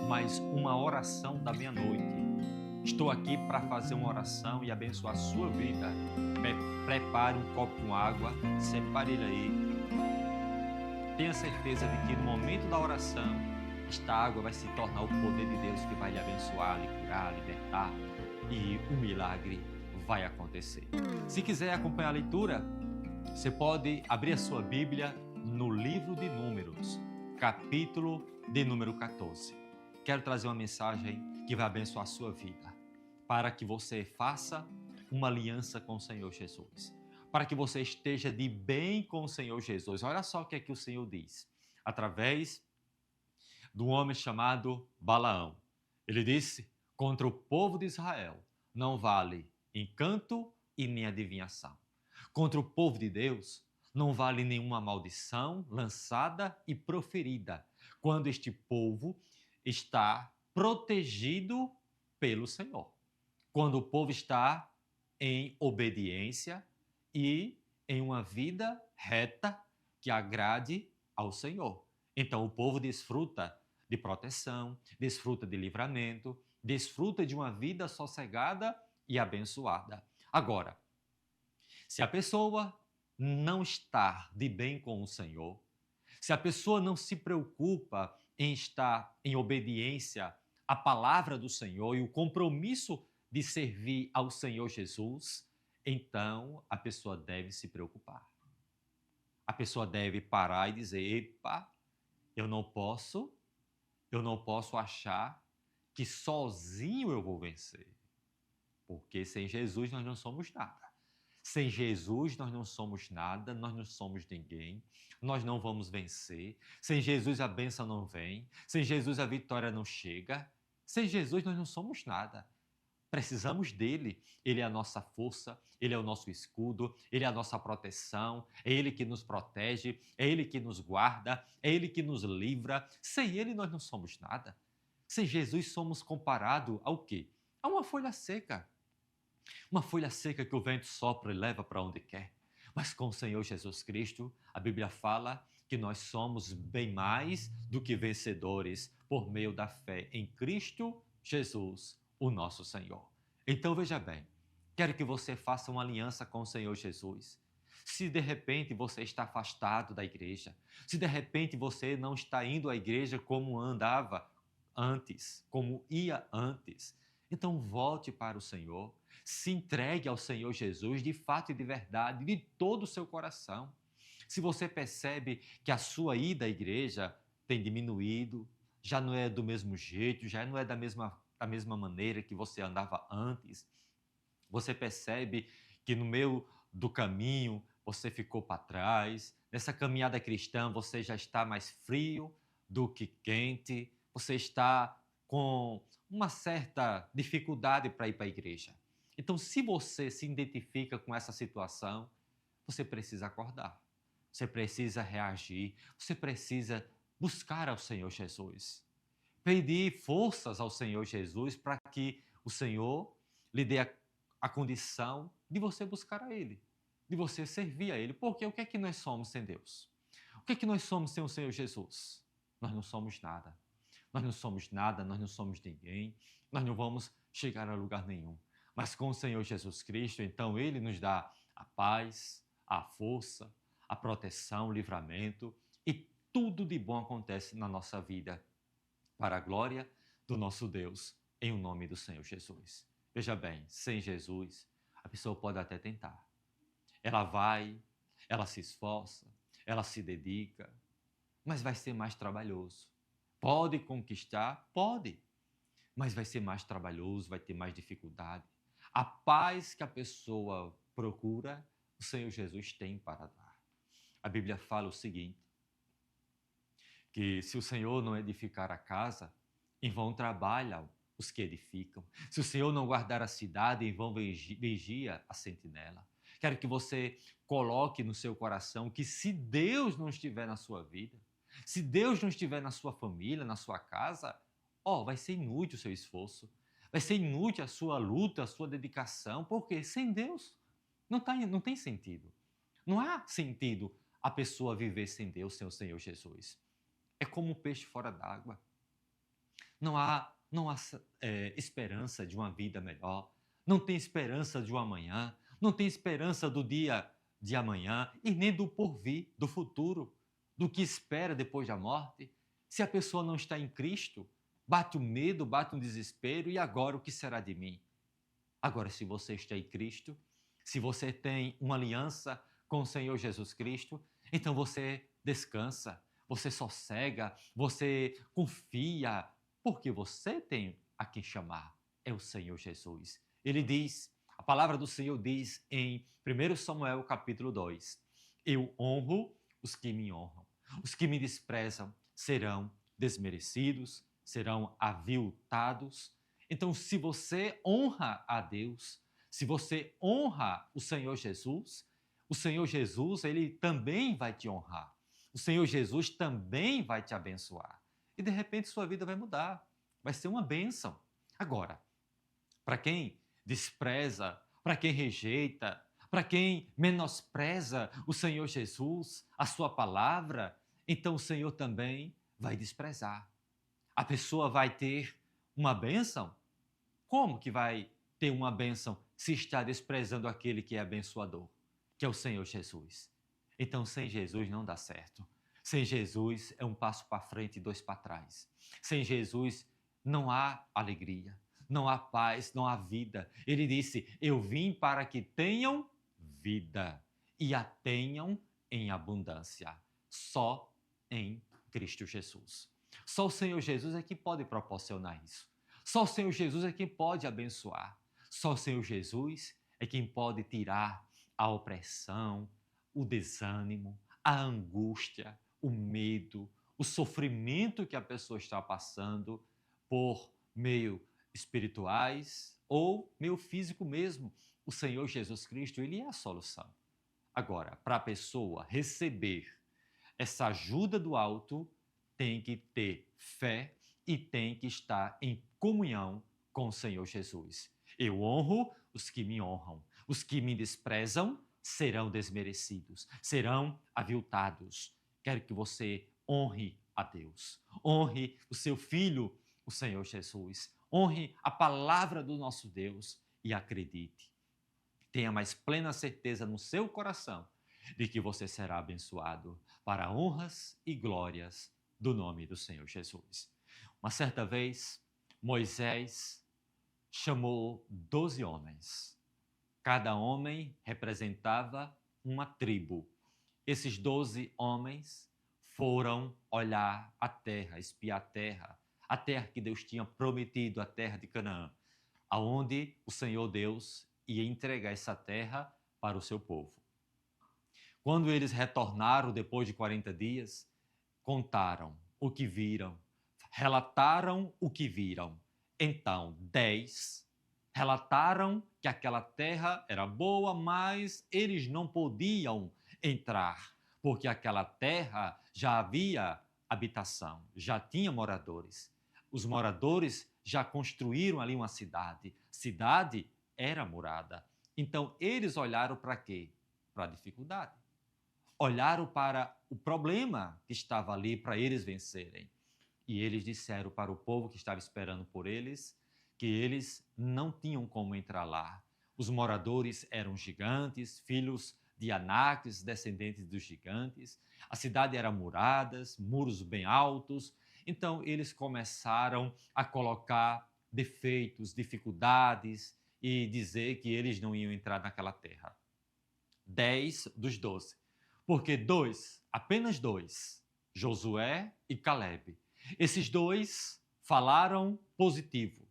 mais uma oração da meia-noite. Estou aqui para fazer uma oração e abençoar a sua vida. Prepare um copo com água, separe ele aí. Tenha certeza de que no momento da oração, esta água vai se tornar o poder de Deus que vai lhe abençoar, lhe curar, libertar e o milagre vai acontecer. Se quiser acompanhar a leitura, você pode abrir a sua Bíblia no livro de Números, capítulo de número 14. Quero trazer uma mensagem que vai abençoar a sua vida, para que você faça uma aliança com o Senhor Jesus, para que você esteja de bem com o Senhor Jesus. Olha só o que é que o Senhor diz, através do homem chamado Balaão. Ele disse: contra o povo de Israel não vale encanto e nem adivinhação. Contra o povo de Deus não vale nenhuma maldição lançada e proferida, quando este povo está protegido pelo Senhor. Quando o povo está em obediência e em uma vida reta que agrade ao Senhor. Então o povo desfruta de proteção, desfruta de livramento, desfruta de uma vida sossegada e abençoada. Agora, se a pessoa não está de bem com o Senhor, se a pessoa não se preocupa em estar em obediência à palavra do Senhor e o compromisso de servir ao Senhor Jesus, então a pessoa deve se preocupar. A pessoa deve parar e dizer: epa, eu não posso achar que sozinho eu vou vencer. Porque sem Jesus nós não somos nada. Sem Jesus nós não somos nada, nós não somos ninguém, nós não vamos vencer. Sem Jesus a bênção não vem, sem Jesus a vitória não chega. Sem Jesus nós não somos nada. Precisamos dele. Ele é a nossa força, ele é o nosso escudo, ele é a nossa proteção, é ele que nos protege, é ele que nos guarda, é ele que nos livra. Sem ele nós não somos nada. Sem Jesus somos comparados ao quê? A uma folha seca. Uma folha seca que o vento sopra e leva para onde quer. Mas com o Senhor Jesus Cristo, a Bíblia fala que nós somos bem mais do que vencedores por meio da fé em Cristo Jesus, o nosso Senhor. Então veja bem, quero que você faça uma aliança com o Senhor Jesus. Se de repente você está afastado da igreja, se de repente você não está indo à igreja como andava antes, como ia antes, então volte para o Senhor, se entregue ao Senhor Jesus de fato e de verdade, de todo o seu coração. Se você percebe que a sua ida à igreja tem diminuído, já não é do mesmo jeito, já não é da mesma maneira que você andava antes, você percebe que no meio do caminho você ficou para trás, nessa caminhada cristã você já está mais frio do que quente, você está com uma certa dificuldade para ir para a igreja. Então, se você se identifica com essa situação, você precisa acordar, você precisa reagir, você precisa buscar ao Senhor Jesus, pedir forças ao Senhor Jesus para que o Senhor lhe dê a condição de você buscar a Ele, de você servir a Ele. Porque o que é que nós somos sem Deus? O que é que nós somos sem o Senhor Jesus? Nós não somos nada. Nós não somos nada, nós não somos ninguém, nós não vamos chegar a lugar nenhum. Mas com o Senhor Jesus Cristo, então, Ele nos dá a paz, a força, a proteção, o livramento e tudo de bom acontece na nossa vida para a glória do nosso Deus, em o nome do Senhor Jesus. Veja bem, sem Jesus, a pessoa pode até tentar. Ela vai, ela se esforça, ela se dedica, mas vai ser mais trabalhoso. Pode conquistar? Pode, mas vai ser mais trabalhoso, vai ter mais dificuldade. A paz que a pessoa procura, o Senhor Jesus tem para dar. A Bíblia fala o seguinte, que se o Senhor não edificar a casa, em vão trabalham os que edificam. Se o Senhor não guardar a cidade, em vão vigia a sentinela. Quero que você coloque no seu coração que se Deus não estiver na sua vida, se Deus não estiver na sua família, na sua casa, vai ser inútil o seu esforço, vai ser inútil a sua luta, a sua dedicação, porque sem Deus não tem sentido. Não há sentido a pessoa viver sem Deus, sem o Senhor Jesus. É como um peixe fora d'água. não há esperança de uma vida melhor, não tem esperança de um amanhã, não tem esperança do dia de amanhã e nem do porvir, do futuro, do que espera depois da morte. Se a pessoa não está em Cristo, bate o medo, bate um desespero, e agora o que será de mim? Agora, se você está em Cristo, se você tem uma aliança com o Senhor Jesus Cristo, então você descansa, você sossega, você confia, porque você tem a quem chamar, é o Senhor Jesus. Ele diz, a palavra do Senhor diz em 1 Samuel capítulo 2, eu honro os que me honram, os que me desprezam serão desmerecidos, serão aviltados. Então, se você honra a Deus, se você honra o Senhor Jesus, ele também vai te honrar. O Senhor Jesus também vai te abençoar. E de repente sua vida vai mudar. Vai ser uma bênção. Agora, para quem despreza, para quem rejeita, para quem menospreza o Senhor Jesus, a sua palavra, então o Senhor também vai desprezar. A pessoa vai ter uma bênção? Como que vai ter uma bênção se está desprezando aquele que é abençoador, que é o Senhor Jesus? Então, sem Jesus não dá certo. Sem Jesus é um passo para frente e dois para trás. Sem Jesus não há alegria, não há paz, não há vida. Ele disse: eu vim para que tenham vida e a tenham em abundância. Só em Cristo Jesus. Só o Senhor Jesus é que pode proporcionar isso. Só o Senhor Jesus é quem pode abençoar. Só o Senhor Jesus é quem pode tirar a opressão, o desânimo, a angústia, o medo, o sofrimento que a pessoa está passando por meio espirituais ou meio físico mesmo. O Senhor Jesus Cristo, ele é a solução. Agora, para a pessoa receber essa ajuda do alto, tem que ter fé e tem que estar em comunhão com o Senhor Jesus. Eu honro os que me honram. Os que me desprezam serão desmerecidos, serão aviltados. Quero que você honre a Deus. Honre o seu Filho, o Senhor Jesus. Honre a palavra do nosso Deus e acredite. Tenha mais plena certeza no seu coração de que você será abençoado para honras e glórias do nome do Senhor Jesus. Uma certa vez, Moisés chamou 12 homens. Cada homem representava uma tribo. Esses 12 homens foram olhar a terra, espiar a terra que Deus tinha prometido, a terra de Canaã, aonde o Senhor Deus ia entregar essa terra para o seu povo. Quando eles retornaram depois de 40 dias, contaram o que viram, relataram o que viram. Então, 10 relataram que aquela terra era boa, mas eles não podiam entrar, porque aquela terra já havia habitação, já tinha moradores. Os moradores já construíram ali uma cidade. Cidade era morada. Então, eles olharam para quê? Para a dificuldade. Olharam para o problema que estava ali para eles vencerem. E eles disseram para o povo que estava esperando por eles que eles não tinham como entrar lá. Os moradores eram gigantes, filhos de Anáquis, descendentes dos gigantes. A cidade era murada, muros bem altos. Então eles começaram a colocar defeitos, dificuldades e dizer que eles não iam entrar naquela terra. 10 dos 12. Porque apenas dois, Josué e Caleb, esses dois falaram positivo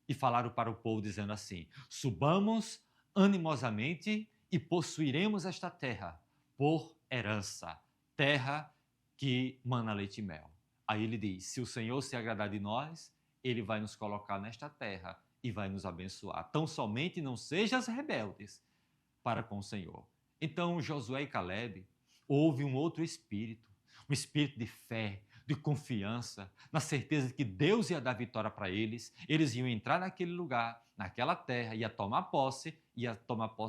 e falaram para o povo dizendo assim: subamos animosamente e possuiremos esta terra por herança, terra que mana leite e mel. Aí ele diz: se o Senhor se agradar de nós, ele vai nos colocar nesta terra e vai nos abençoar. Tão somente não sejas rebeldes para com o Senhor. Então Josué e Caleb, houve um outro espírito, um espírito de fé, de confiança, na certeza de que Deus ia dar vitória para eles iam entrar naquele lugar, naquela terra, ia tomar posse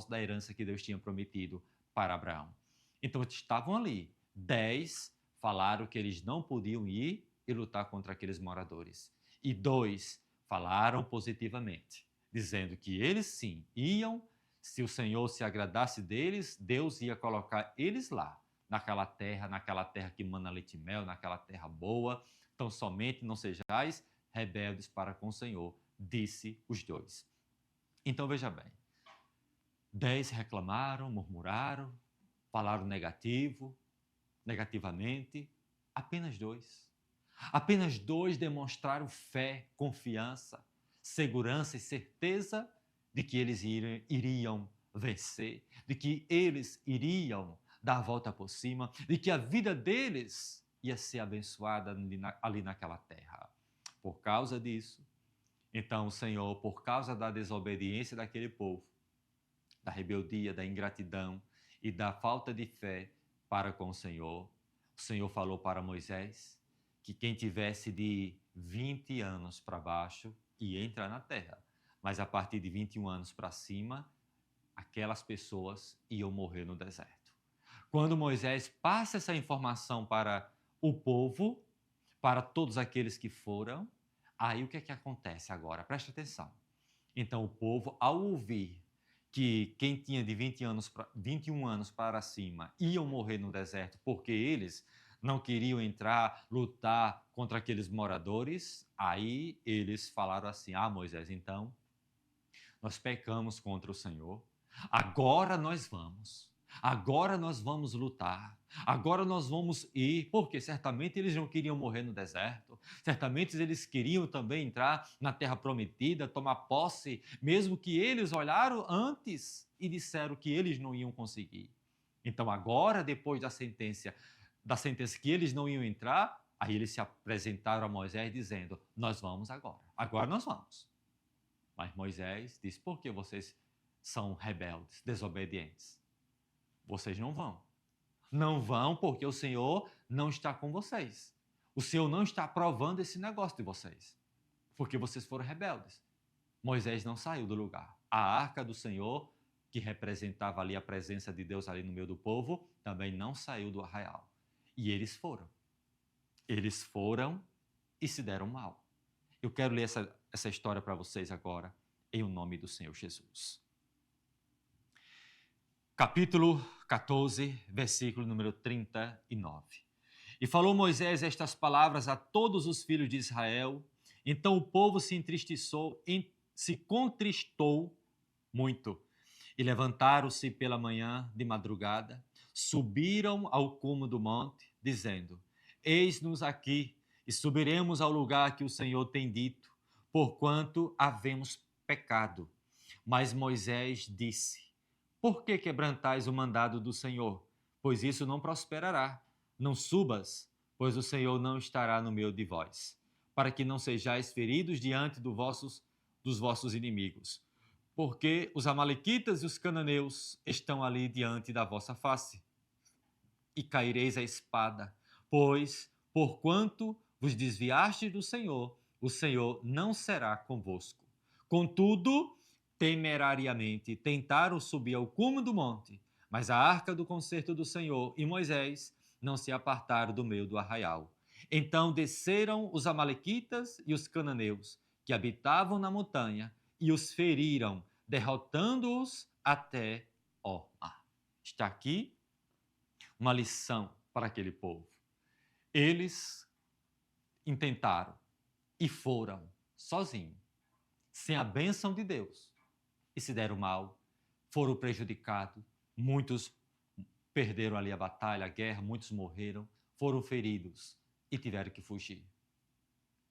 da herança que Deus tinha prometido para Abraão. Então estavam ali, 10 falaram que eles não podiam ir e lutar contra aqueles moradores. E 2, falaram positivamente, dizendo que eles sim iam, se o Senhor se agradasse deles, Deus ia colocar eles lá, naquela terra que mana leite e mel, naquela terra boa. Tão somente não sejais rebeldes para com o Senhor, disse os 2. Então veja bem, 10 reclamaram, murmuraram, falaram negativamente, apenas 2. Apenas 2 demonstraram fé, confiança, segurança e certeza de que eles iriam vencer, de que eles iriam dar a volta por cima, de que a vida deles ia ser abençoada ali naquela terra. Por causa disso, então o Senhor, por causa da desobediência daquele povo, da rebeldia, da ingratidão e da falta de fé para com o Senhor falou para Moisés que quem tivesse de 20 anos para baixo ia entrar na terra, mas a partir de 21 anos para cima, aquelas pessoas iam morrer no deserto. Quando Moisés passa essa informação para o povo, para todos aqueles que foram, aí o que é que acontece agora? Preste atenção. Então o povo, ao ouvir que quem tinha de 21 anos para cima iam morrer no deserto porque eles não queriam entrar, lutar contra aqueles moradores, aí eles falaram assim: Moisés, então nós pecamos contra o Senhor, agora nós vamos lutar, agora nós vamos ir, porque certamente eles não queriam morrer no deserto, certamente eles queriam também entrar na terra prometida, tomar posse, mesmo que eles olharam antes e disseram que eles não iam conseguir. Então agora, depois da sentença que eles não iam entrar, aí eles se apresentaram a Moisés dizendo: nós vamos agora nós vamos. Mas Moisés disse: por que vocês são rebeldes, desobedientes? Vocês não vão. Não vão porque o Senhor não está com vocês. O Senhor não está aprovando esse negócio de vocês, porque vocês foram rebeldes. Moisés não saiu do lugar. A arca do Senhor, que representava ali a presença de Deus ali no meio do povo, também não saiu do arraial. E eles foram. Eles foram e se deram mal. Eu quero ler essa história para vocês agora, em nome do Senhor Jesus. Capítulo 14, versículo número 39. E falou Moisés estas palavras a todos os filhos de Israel. Então o povo se contristou muito. E levantaram-se pela manhã de madrugada, subiram ao cume do monte, dizendo: eis-nos aqui, e subiremos ao lugar que o Senhor tem dito, porquanto havemos pecado. Mas Moisés disse: por que quebrantais o mandado do Senhor? Pois isso não prosperará. Não subas, pois o Senhor não estará no meio de vós, para que não sejais feridos diante dos vossos inimigos. Porque os amalequitas e os cananeus estão ali diante da vossa face. E caireis a espada, pois, porquanto vos desviastes do Senhor, o Senhor não será convosco. Contudo, temerariamente tentaram subir ao cume do monte, mas a arca do concerto do Senhor e Moisés não se apartaram do meio do arraial. Então desceram os amalequitas e os cananeus, que habitavam na montanha, e os feriram, derrotando-os até Horma. Está aqui uma lição para aquele povo. Eles intentaram e foram sozinhos, sem a bênção de Deus, e se deram mal, foram prejudicados, muitos perderam ali a batalha, a guerra, muitos morreram, foram feridos e tiveram que fugir.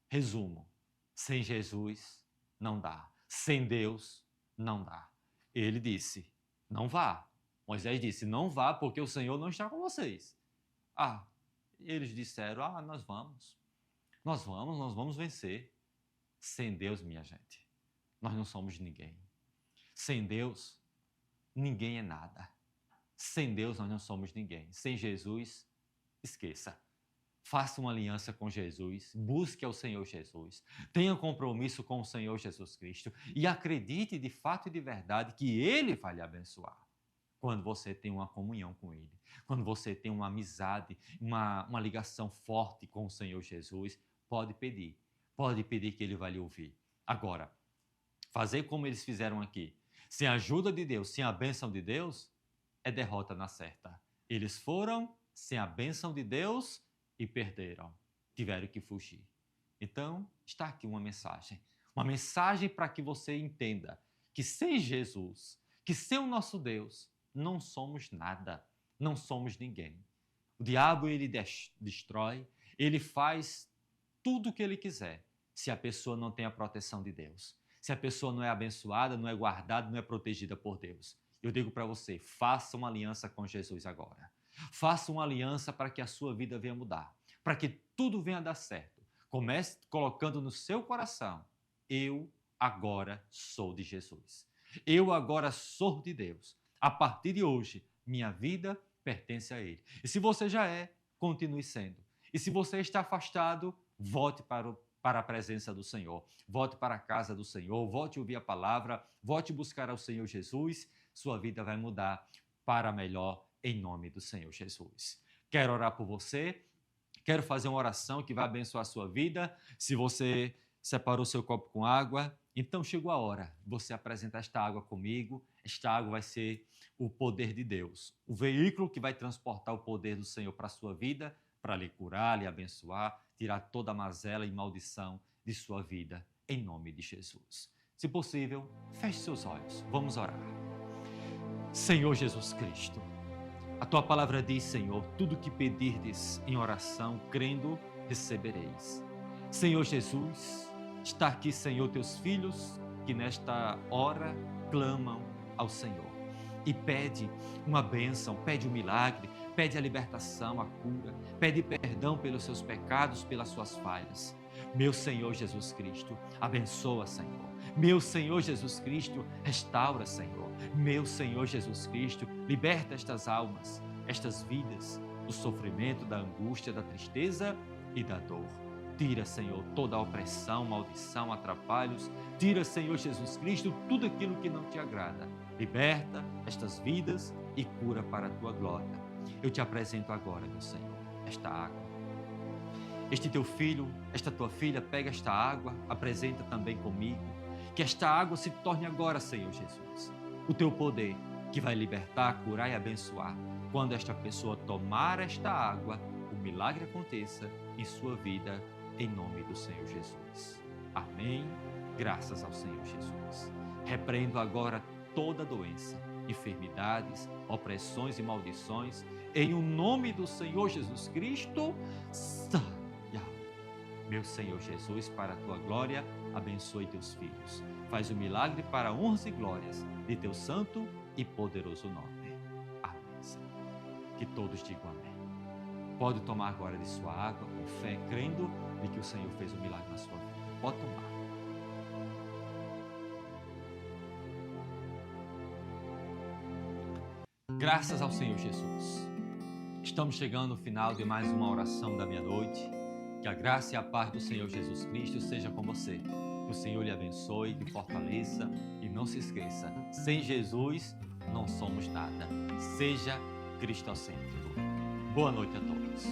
Resumo: sem Jesus não dá, sem Deus não dá. Ele disse: não vá. Moisés disse: não vá, porque o Senhor não está com vocês. Eles disseram: nós vamos vencer. Sem Deus, minha gente, nós não somos ninguém. Sem Deus, ninguém é nada. Sem Deus, nós não somos ninguém. Sem Jesus, esqueça. Faça uma aliança com Jesus, busque ao Senhor Jesus, tenha compromisso com o Senhor Jesus Cristo e acredite de fato e de verdade que Ele vai lhe abençoar. quando você tem uma comunhão com Ele, quando você tem uma amizade, uma ligação forte com o Senhor Jesus, pode pedir que Ele vai lhe ouvir. Agora, fazer como eles fizeram aqui, sem a ajuda de Deus, sem a bênção de Deus, é derrota na certa. Eles foram sem a bênção de Deus e perderam, tiveram que fugir. Então, está aqui uma mensagem para que você entenda que sem Jesus, que sem o nosso Deus, não somos nada, não somos ninguém. O diabo, ele destrói, ele faz tudo o que ele quiser, se a pessoa não tem a proteção de Deus. Se a pessoa não é abençoada, não é guardada, não é protegida por Deus. Eu digo para você, faça uma aliança com Jesus agora. Faça uma aliança para que a sua vida venha mudar, para que tudo venha dar certo. Comece colocando no seu coração, eu agora sou de Jesus. Eu agora sou de Deus. A partir de hoje, minha vida pertence a Ele. E se você já é, continue sendo. E se você está afastado, volte para a presença do Senhor. Volte para a casa do Senhor, volte a ouvir a palavra, volte buscar ao Senhor Jesus. Sua vida vai mudar para melhor em nome do Senhor Jesus. Quero orar por você, quero fazer uma oração que vai abençoar a sua vida. Se você separou seu copo com água, então chegou a hora de você apresentar esta água comigo. Esta água vai ser o poder de Deus, o veículo que vai transportar o poder do Senhor para a sua vida, para lhe curar, lhe abençoar, tirar toda a mazela e maldição de sua vida, em nome de Jesus. Se possível, feche seus olhos. Vamos orar. Senhor Jesus Cristo, a Tua palavra diz, Senhor, tudo que pedirdes em oração, crendo, recebereis. Senhor Jesus, está aqui, Senhor, Teus filhos, que nesta hora clamam ao Senhor e pede uma bênção, pede um milagre, pede a libertação, a cura, pede perdão pelos seus pecados, pelas suas falhas. Meu Senhor Jesus Cristo, abençoa, Senhor. Meu Senhor Jesus Cristo, restaura, Senhor. Meu Senhor Jesus Cristo, liberta estas almas, estas vidas do sofrimento, da angústia, da tristeza e da dor. Tira, Senhor, toda a opressão, maldição, atrapalhos. Tira, Senhor Jesus Cristo, tudo aquilo que não te agrada. Liberta estas vidas e cura para a Tua glória. Eu te apresento agora, meu Senhor, esta água. Este teu filho, esta tua filha, pega esta água, apresenta também comigo. Que esta água se torne agora, Senhor Jesus, o teu poder que vai libertar, curar e abençoar. Quando esta pessoa tomar esta água, o milagre aconteça em sua vida, em nome do Senhor Jesus. Amém. Graças ao Senhor Jesus. Repreendo agora toda doença, enfermidades, opressões e maldições, em o nome do Senhor Jesus Cristo. Meu Senhor Jesus, para a Tua glória, abençoe Teus filhos. Faz o milagre para honras e glórias de Teu santo e poderoso nome. Amém, Senhor. Que todos digam amém. Pode tomar agora de sua água, com fé, crendo de que o Senhor fez um milagre na sua vida. Pode tomar. Graças ao Senhor Jesus. Estamos chegando ao final de mais uma oração da meia-noite. Que a graça e a paz do Senhor Jesus Cristo seja com você. Que o Senhor lhe abençoe, lhe fortaleça e não se esqueça, sem Jesus não somos nada. Seja cristocêntrico. Boa noite a todos.